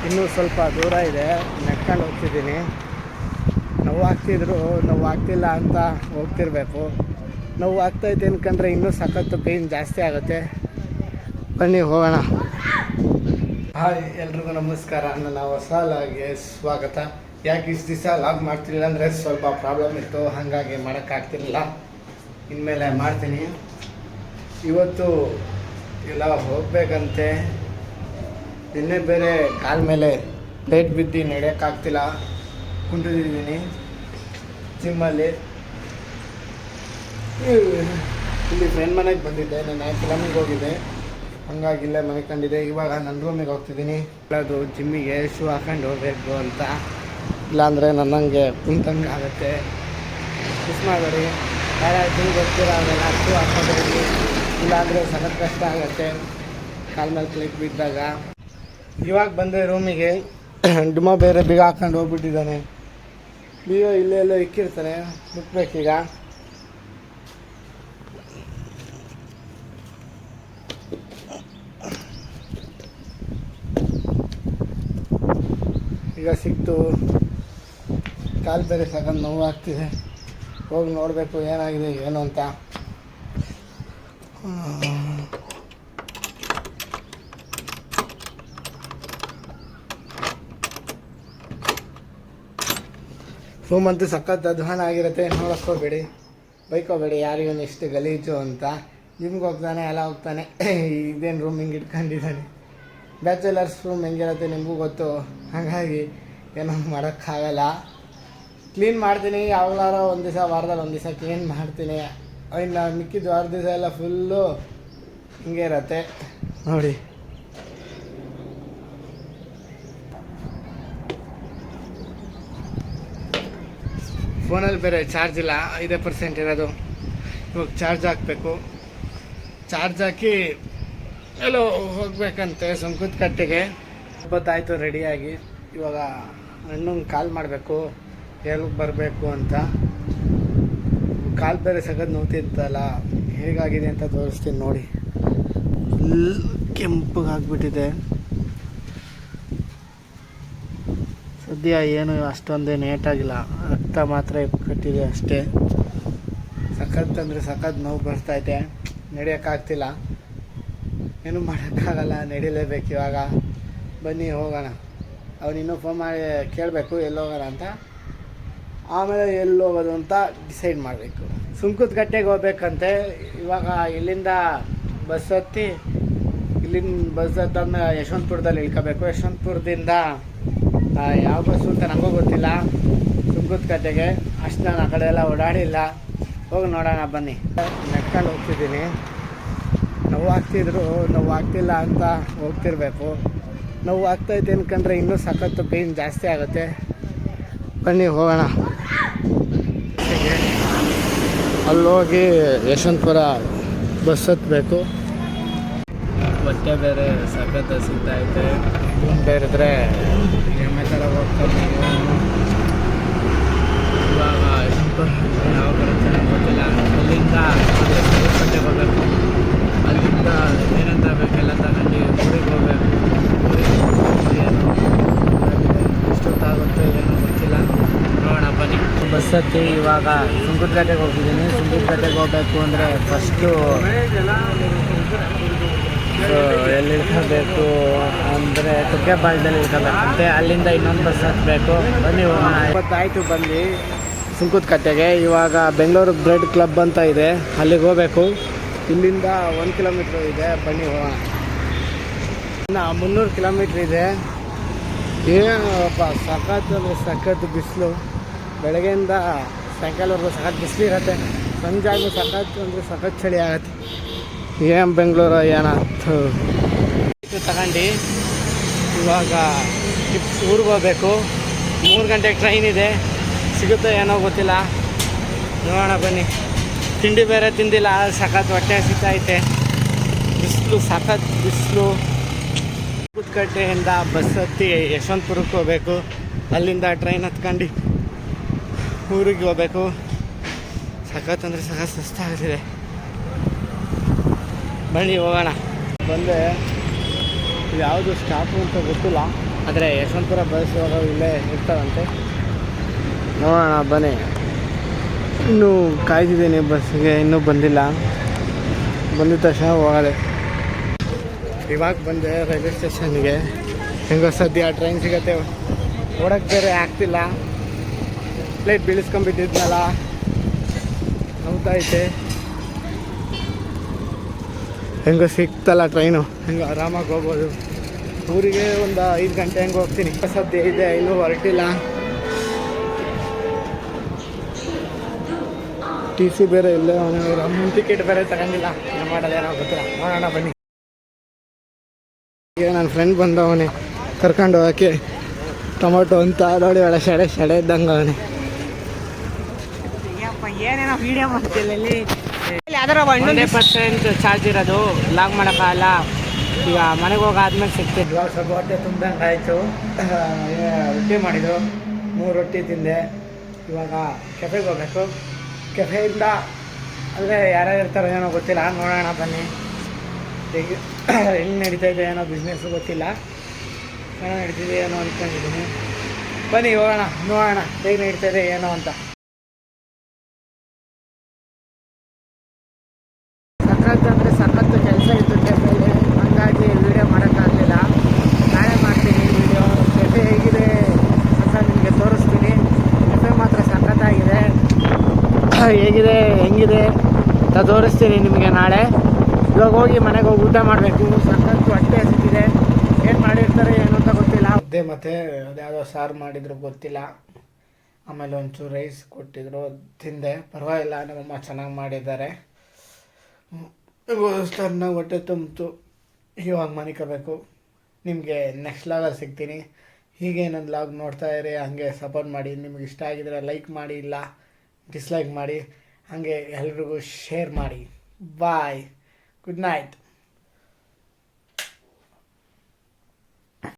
ಇನ್ನೂ ಸ್ವಲ್ಪ ದೂರ ಇದೆ, ನೆಟ್ಕೊಂಡು ಹೋಗ್ತಿದ್ದೀನಿ. ನೋವು ಆಗ್ತಿಲ್ಲ ಅಂತ ಹೋಗ್ತಿರ್ಬೇಕು. ನೋವು ಆಗ್ತೈತೆ ಅನ್ಕೊಂಡ್ರೆ ಇನ್ನೂ ಸಖತ್ತು ಪೇಯ್ನ್ ಜಾಸ್ತಿ ಆಗುತ್ತೆ. ಬನ್ನಿ ಹೋಗೋಣ. ಹಾಯ್, ಎಲ್ರಿಗೂ ನಮಸ್ಕಾರ. ನನ್ನ ಹೊಸ ಲಾಗ್ಗೆ ಸ್ವಾಗತ. ಯಾಕೆ ಇಷ್ಟು ದಿವಸ ಲಾಗ್ ಮಾಡ್ತಿರಲಿಲ್ಲ ಅಂದರೆ ಸ್ವಲ್ಪ ಪ್ರಾಬ್ಲಮ್ ಇತ್ತು, ಹಾಗಾಗಿ ಮಾಡೋಕ್ಕಾಗ್ತಿರಲಿಲ್ಲ. ಇನ್ಮೇಲೆ ಮಾಡ್ತೀನಿ. ಇವತ್ತು ಎಲ್ಲ ಹೋಗ್ಬೇಕಂತೆ. ನಿನ್ನೆ ಬೇರೆ ಕಾಲ ಮೇಲೆ ಪ್ಲೇಟ್ ಬಿದ್ದು ನಡೆಯೋಕ್ಕಾಗ್ತಿಲ್ಲ, ಕುಂಟಿದ್ದೀನಿ ಜಿಮ್ಮಲ್ಲಿ. ಇಲ್ಲಿ ಫ್ರೆಂಡ್ ಮನೆಗೆ ಬಂದಿದ್ದೆ, ನಾನು ಫಿಲಮಿಗೆ ಹೋಗಿದ್ದೆ, ಹಂಗಾಗಿ ಇಲ್ಲೇ ಮನೆ ಕಂಡಿದ್ದೆ. ಇವಾಗ ನನ್ನ ರೂಮಿಗೆ ಹೋಗ್ತಿದ್ದೀನಿ. ಅದು ಜಿಮ್ಮಿಗೆ ಶೂ ಹಾಕೊಂಡು ಹೋಗ್ಬೇಕು ಅಂತ, ಇಲ್ಲಾಂದರೆ ನನ್ನಂಗೆ ಕುಂತಂಗೆ ಆಗುತ್ತೆ. ಮಿಸ್ ಮಾಡಬೇಡಿ. ಯಾರ್ಯಾರು ಜಿಮ್ಗೆ ಹೋಗ್ತೀರ ಅವೆಲ್ಲ ಶೂ ಹಾಕೊಂಡು ಹೋಗಿ, ಇಲ್ಲಾಂದರೆ ಸಖತ್ ಕಷ್ಟ ಆಗುತ್ತೆ ಕಾಲ ಮೇಲೆ ಪ್ಲೇಟ್ ಬಿದ್ದಾಗ. ಇವಾಗ ಬಂದೆ ರೂಮಿಗೆ. ಡುಮ್ಮ ಬೇರೆ ಬೀಗ ಹಾಕೊಂಡು ಹೋಗ್ಬಿಟ್ಟಿದ್ದಾನೆ. ಬೀಗ ಇಲ್ಲೆಲ್ಲೋ ಇಕ್ಕಿರ್ತಾನೆ, ಮುಟ್ಬೇಕೀಗ. ಈಗ ಸಿಕ್ತು. ಕಾಲು ಬೇರೆ ಸಖತ್ ನೋವು ಆಗ್ತಿದೆ. ಹೋಗಿ ನೋಡಬೇಕು ಏನಾಗಿದೆ ಏನು ಅಂತ. ರೂಮ್ ಅಂತೂ ಸಖತ್ ಅಧ್ವಾನ ಆಗಿರುತ್ತೆ. ನೋಡೋಕ್ಕೋಗ್ಬೇಡಿ, ಬೈಕೋಬೇಡಿ ಯಾರಿಗೂ ಎಷ್ಟು ಗಲೀಜು ಅಂತ. ಜಿಮ್ಗೆ ಹೋಗ್ತಾನೆ, ಎಲ್ಲ ಹೋಗ್ತಾನೆ, ಇದೇನು ರೂಮ್ ಹಿಂಗೆ ಇಟ್ಕೊಂಡಿದ್ದಾನೆ. ಬ್ಯಾಚುಲರ್ಸ್ ರೂಮ್ ಹೆಂಗಿರುತ್ತೆ ನಿಮಗೂ ಗೊತ್ತು, ಹಾಗಾಗಿ ಏನೋ ಮಾಡೋಕ್ಕಾಗಲ್ಲ. ಕ್ಲೀನ್ ಮಾಡ್ತೀನಿ ಯಾವಾಗಾರ ಒಂದು ದಿವಸ, ವಾರದಲ್ಲಿ ಒಂದು ದಿವಸ ಕ್ಲೀನ್ ಮಾಡ್ತೀನಿ. ಇನ್ನು ಮಿಕ್ಕಿದ್ದು 6 ದಿವಸ ಎಲ್ಲ ಫುಲ್ಲು ಹಿಂಗೆ ಇರತ್ತೆ ನೋಡಿ. ಫೋನಲ್ಲಿ ಬೇರೆ ಚಾರ್ಜ್ ಇಲ್ಲ, 5% ಇರೋದು. ಇವಾಗ ಚಾರ್ಜ್ ಹಾಕಬೇಕು. ಚಾರ್ಜ್ ಹಾಕಿ ಎಲ್ಲೋ ಹೋಗ್ಬೇಕಂತೆ ಸುಂಕದಕಟ್ಟೆಗೆ. ಗೊತ್ತಾಯಿತು ರೆಡಿಯಾಗಿ. ಇವಾಗ ಅಣ್ಣಂಗೆ ಕಾಲ್ ಮಾಡಬೇಕು, ಎಲ್ಲಿಗೆ ಬರಬೇಕು ಅಂತ. ಕಾಲು ಬೇರೆ ಸಖತ್ ನೋವ್ತಿತ್ತಲ್ಲ, ಹೇಗಾಗಿದೆ ಅಂತ ತೋರಿಸ್ತೀನಿ ನೋಡಿ. ಫುಲ್ ಕೆಂಪಗಾಗ್ಬಿಟ್ಟಿದೆ. ಸದ್ಯ ಏನು ಅಷ್ಟೊಂದೇ ನೇಟಾಗಿಲ್ಲ, ರಕ್ತ ಮಾತ್ರ ಕಟ್ಟಿದೆ ಅಷ್ಟೇ. ಸಖತ್ ಅಂದರೆ ಸಖತ್ ನೋವು ಬರ್ತಾಯಿದೆ, ನಡೆಯೋಕ್ಕಾಗ್ತಿಲ್ಲ. ಏನೂ ಮಾಡೋಕ್ಕಾಗಲ್ಲ, ನಡಿಲೇಬೇಕು ಇವಾಗ. ಬನ್ನಿ ಹೋಗೋಣ. ಅವನಿನ್ನೂ ಫೋನ್ ಮಾಡಿ ಕೇಳಬೇಕು ಎಲ್ಲಿ ಹೋಗೋಣ ಅಂತ. ಆಮೇಲೆ ಎಲ್ಲಿ ಹೋಗೋದು ಅಂತ ಡಿಸೈಡ್ ಮಾಡಬೇಕು. ಸುಂಕದಕಟ್ಟೆಗೆ ಹೋಗ್ಬೇಕಂತೆ. ಇವಾಗ ಇಲ್ಲಿಂದ ಬಸ್ ಹತ್ತಿ, ಇಲ್ಲಿಂದ ಬಸ್ ಹತ್ತಾದ್ಮೇಲೆ ಯಶವಂತಪುರದಲ್ಲಿ ಇಳ್ಕೋಬೇಕು. ಯಶವಂತಪುರದಿಂದ ಯಾವ ಬಸ್ಸು ಅಂತ ನನಗೂ ಗೊತ್ತಿಲ್ಲ ಸುಂಕದಕಟ್ಟೆಗೆ. ಅಷ್ಟು ನಾನು ಆ ಕಡೆ ಎಲ್ಲ ಓಡಾಡಿಲ್ಲ. ಹೋಗಿ ನೋಡೋಣ ಬನ್ನಿ. ನೆಟ್ಕೊಂಡು ಹೋಗ್ತಿದ್ದೀನಿ. ನೋವು ಆಗ್ತಿಲ್ಲ ಅಂತ ಹೋಗ್ತಿರ್ಬೇಕು. ನೋವು ಆಗ್ತೈತೆ ಅನ್ಕೊಂಡ್ರೆ ಇನ್ನೂ ಸಖತ್ತು ಪೇಯ್ನ್ ಜಾಸ್ತಿ ಆಗುತ್ತೆ. ಬನ್ನಿ ಹೋಗೋಣ. ಅಲ್ಲೋಗಿ ಯಶವಂತಪುರ ಬಸ್ ಹತ್ತಬೇಕು. ಬಟ್ಟೆ ಬೇರೆ ಸಖತ್ ಸಿಗ್ತಾಯಿದೆ. ಬೇರೆದ್ರೆ ಥರ ಹೋಗ್ತಾರೆ. ಇವಾಗ ಯಶವಂತಪುರ ಯಾವ ಬರುತ್ತೆ ಗೊತ್ತಿಲ್ಲ. ಅಲ್ಲಿಂದ ಬಟ್ಟೆ ಹೋಗಬೇಕು. ಅಲ್ಲಿಂದ ಏನಂತ ಬೇಕೆಲ್ಲ ತಗೊಂಡು ಊರಿಗೆ ಹೋಗ್ಬೇಕು. ಏನು ಎಷ್ಟೊತ್ತಾಗುತ್ತೆ ಏನೋ ಗೊತ್ತಿಲ್ಲ, ನೋಡೋಣ ಬನ್ನಿ. ಬಸ್ ಹತ್ತಿ ಇವಾಗ ಸುಂಕದಕಟ್ಟೆಗೆ ಹೋಗಿದ್ದೀನಿ. ಸುಂಕದಕಟ್ಟೆಗೆ ಹೋಗಬೇಕು ಅಂದರೆ ಫಸ್ಟು ಎಲ್ಲಿ ಇಳ್ಕೋಬೇಕು ಅಂದರೆ ತುಗ್ಗೆಪಾಳ್ಯದಲ್ಲಿ ಇಳ್ಕೋಬೇಕಂತೆ. ಅಲ್ಲಿಂದ ಇನ್ನೊಂದು ಬಸ್ ಹತ್ತಬೇಕು. ಬನ್ನಿ ಹೋಗೋಣ. ಇವತ್ತಾಯಿತು ಬಂದು ಸುಂಕದಕಟ್ಟೆಗೆ. ಇವಾಗ ಬೆಂಗಳೂರು ಬ್ರೆಡ್ ಕ್ಲಬ್ ಅಂತ ಇದೆ, ಅಲ್ಲಿಗೆ ಹೋಗಬೇಕು. ಇಲ್ಲಿಂದ 1 ಕಿಲೋಮೀಟ್ರ್ ಇದೆ. ಬನ್ನಿ ಹೋಗೋಣ. ಇನ್ನು 300 ಕಿಲೋಮೀಟ್ರ್ ಇದೆ. ಏನಪ್ಪ ಸಖತ್ ಅಂದರೆ ಸಖತ್ ಬಿಸಿಲು. ಬೆಳಗ್ಗೆಯಿಂದ ಸಾಯಂಕಾಲವರೆಗೂ ಸಖತ್ ಬಿಸಿಲಿರುತ್ತೆ. ಸಂಜೆ ಆಗೋ ಸಖತ್ ಅಂದರೆ ಸಖತ್ ಚಳಿ ಆಗುತ್ತೆ. ಏನು ಬೆಂಗಳೂರು ಏನಾಯ್ತು ತಗೊಂಡು ಇವಾಗ ಊರಿಗೆ ಹೋಗ್ಬೇಕು. 3 ಗಂಟೆಗೆ ಟ್ರೈನ್ ಇದೆ, ಸಿಗುತ್ತೋ ಏನೋ ಗೊತ್ತಿಲ್ಲ, ನೋಡೋಣ ಬನ್ನಿ. ತಿಂಡಿ ಬೇರೆ ತಿಂದಿಲ್ಲ, ಸಖತ್ ಹೊಟ್ಟೆ ಹಸಿತೈತೆ. ಬಿಸಿಲು ಸಖತ್ ಬಿಸಿಲು. ಸುಂಕದಕಟ್ಟೆಯಿಂದ ಬಸ್ ಹತ್ತಿ ಯಶವಂತಪುರಕ್ಕೆ ಹೋಗಬೇಕು. ಅಲ್ಲಿಂದ ಟ್ರೈನ್ ಹತ್ಕೊಂಡು ಊರಿಗೆ ಹೋಗಬೇಕು. ಸಖತ್ ಅಂದರೆ ಸಖತ್ ಸುಸ್ತಾಗ್ತಿದೆ. ಬನ್ನಿ ಹೋಗೋಣ. ಬಂದೆ, ಇದು ಯಾವುದು ಸ್ಟಾಪು ಅಂತ ಗೊತ್ತಿಲ್ಲ. ಆದರೆ ಯಶವಂತಪುರ ಬಸ್ ಹೋಗೋ ಇಲ್ಲೇ ಇರ್ತಾವಂತೆ. ನೋಡೋಣ ಬನ್ನಿ. ಇನ್ನೂ ಕಾಯ್ತಿದ್ದೀನಿ ಬಸ್ಸಿಗೆ, ಇನ್ನೂ ಬಂದಿಲ್ಲ. ಬಂದಿದ ತಕ್ಷಣ ಹೋಗೋದೆ. ಇವಾಗ ಬಂದೆ ರೈಲ್ವೆ ಸ್ಟೇಷನ್ಗೆ. ಹೆಂಗೋ ಸದ್ಯ ಟ್ರೈನ್ ಸಿಗತ್ತೆ, ಓಡೋಕ್ಕೆ ಬೇರೆ ಆಗ್ತಿಲ್ಲ. ಪ್ಲೇಟ್ ಬೀಳಿಸ್ಕೊಂಬಿಟ್ಟಿದ್ನಲ್ಲ, ಹೌದೈತೆ. ಹೆಂಗೋ ಸಿಕ್ತಲ್ಲ ಟ್ರೈನು, ಹೆಂಗೋ ಆರಾಮಾಗಿ ಹೋಗ್ಬೋದು. ಊರಿಗೆ ಒಂದು 5 ಗಂಟೆ ಹೆಂಗೆ ಹೋಗ್ತೀನಿ. ಸದ್ಯ ಇದೆ, ಇನ್ನೂ ಹೊರಟಿಲ್ಲ. ಟಿ ಸಿ ಬೇರೆ ಇಲ್ಲೇ, ಅವನು ಟಿಕೆಟ್ ಬೇರೆ ತಗೊಂಡಿಲ್ಲ. ಏನು ಮಾಡೋದೇನೋ ಗೊತ್ತಿಲ್ಲ, ನೋಡೋಣ ಬನ್ನಿ. ಈಗ ನನ್ನ ಫ್ರೆಂಡ್ ಬಂದವನೇ ಕರ್ಕೊಂಡು ಹೋಗೋಕ್ಕೆ. ಟೊಮೊಟೊ ಅಂತ ನೋಡಿ ಒಳ್ಳೆ ಶೆಡೆ ಇದ್ದಂಗೆ ಅವನೇ. ಏನೇನೋ ವೀಡಿಯೋ ಮಾಡ್ತಿಲ್ಲ ಇಲ್ಲಿ. ಯಾವ್ದಾರ 100% ಚಾರ್ಜ್ ಇರೋದು, ಲಾಗ್ ಮಾಡೋಕ್ಕಾಗಲ್ಲ. ಈಗ ಮನೆಗೆ ಹೋಗಾದ್ಮೇಲೆ ಸಿಗ್ತಿದ್ವಿ. ಇವಾಗ ಸ್ವಲ್ಪ ಹೊಟ್ಟೆ ತುಂಬ್ದಂಗೆ ಆಯಿತು. ರೊಟ್ಟಿ ಮಾಡಿದ್ರು, 3 ರೊಟ್ಟಿ ತಿಂದೆ. ಇವಾಗ ಕೆಫೆಗೆ ಹೋಗ್ಬೇಕು. ಕೆಫೆಯಿಂದ ಅಂದರೆ ಯಾರ್ಯಾರು ಇರ್ತಾರೋ ಏನೋ ಗೊತ್ತಿಲ್ಲ, ನೋಡೋಣ ಬನ್ನಿ. ಹೆಂಗೆ ನಡೀತಾಯಿದೆ ಏನೋ ಬಿಸ್ನೆಸ್ಸು ಗೊತ್ತಿಲ್ಲ, ಏನೋ ನಡೀತಿದೆ ಏನೋ ಅಂದ್ಕೊಂಡಿದ್ದೀನಿ. ಬನ್ನಿ ಹೋಗೋಣ, ನೋಡೋಣ ಹೇಗೆ ನಡೀತಾಯಿದೆ ಏನೋ ಅಂತ. ಸಖತ್ತು ಸಖತ್ತು ಕೆಲಸ ಇತ್ತು ಕೆಫೆಯಲ್ಲಿ, ಹಾಗಾಗಿ ವೀಡಿಯೋ ಮಾಡೋಕ್ಕಾಗಲಿಲ್ಲ. ನಾಳೆ ಮಾಡ್ತೀನಿ ವೀಡಿಯೋ. ಕೆಫೆ ಹೇಗಿದೆ ಅಂತ ನಿಮಗೆ ತೋರಿಸ್ತೀನಿ. ಕೆಫೆ ಮಾತ್ರ ಸಖತ್ತಾಗಿದೆ. ಹೇಗಿದೆ ಹೆಂಗಿದೆ ಅಂತ ತೋರಿಸ್ತೀನಿ ನಿಮಗೆ ನಾಳೆ. ಇವಾಗ ಹೋಗಿ ಮನೆಗೆ ಹೋಗಿ ಊಟ ಮಾಡಬೇಕು. ಸಖತ್ತು ಹೊಟ್ಟೆ ಹಸಿತಿದೆ. ಏನು ಮಾಡಿರ್ತಾರೆ ಏನು ಅಂತ ಗೊತ್ತಿಲ್ಲ. ಮುದ್ದೆ ಮತ್ತು ಅದ್ಯಾವುದೋ ಸಾರು ಮಾಡಿದ್ರು ಗೊತ್ತಿಲ್ಲ. ಆಮೇಲೆ ಒಂಚೂರು ರೈಸ್ ಕೊಟ್ಟಿದ್ರು, ತಿಂದೆ. ಪರವಾಗಿಲ್ಲ, ನಮ್ಮಮ್ಮ ಚೆನ್ನಾಗಿ ಮಾಡಿದ್ದಾರೆ. ಚೆನ್ನಾಗಿ ಹೊಟ್ಟೆ ತುಂಬಿತು. ಇವಾಗ ಮನಿಕೋಬೇಕು. ನಿಮಗೆ ನೆಕ್ಸ್ಟ್ ಲಾಗಲ್ಲಿ ಸಿಗ್ತೀನಿ. ಹೀಗೆ ನನ್ನ ಲಾಗ್ ನೋಡ್ತಾ ಇರಿ, ಹಾಗೆ ಸಪೋರ್ಟ್ ಮಾಡಿ. ನಿಮ್ಗೆ ಇಷ್ಟ ಆಗಿದ್ರೆ ಲೈಕ್ ಮಾಡಿ, ಇಲ್ಲ ಡಿಸ್ಲೈಕ್ ಮಾಡಿ. ಹಾಗೆ ಎಲ್ರಿಗೂ ಶೇರ್ ಮಾಡಿ. ಬಾಯ್, ಗುಡ್ ನೈಟ್.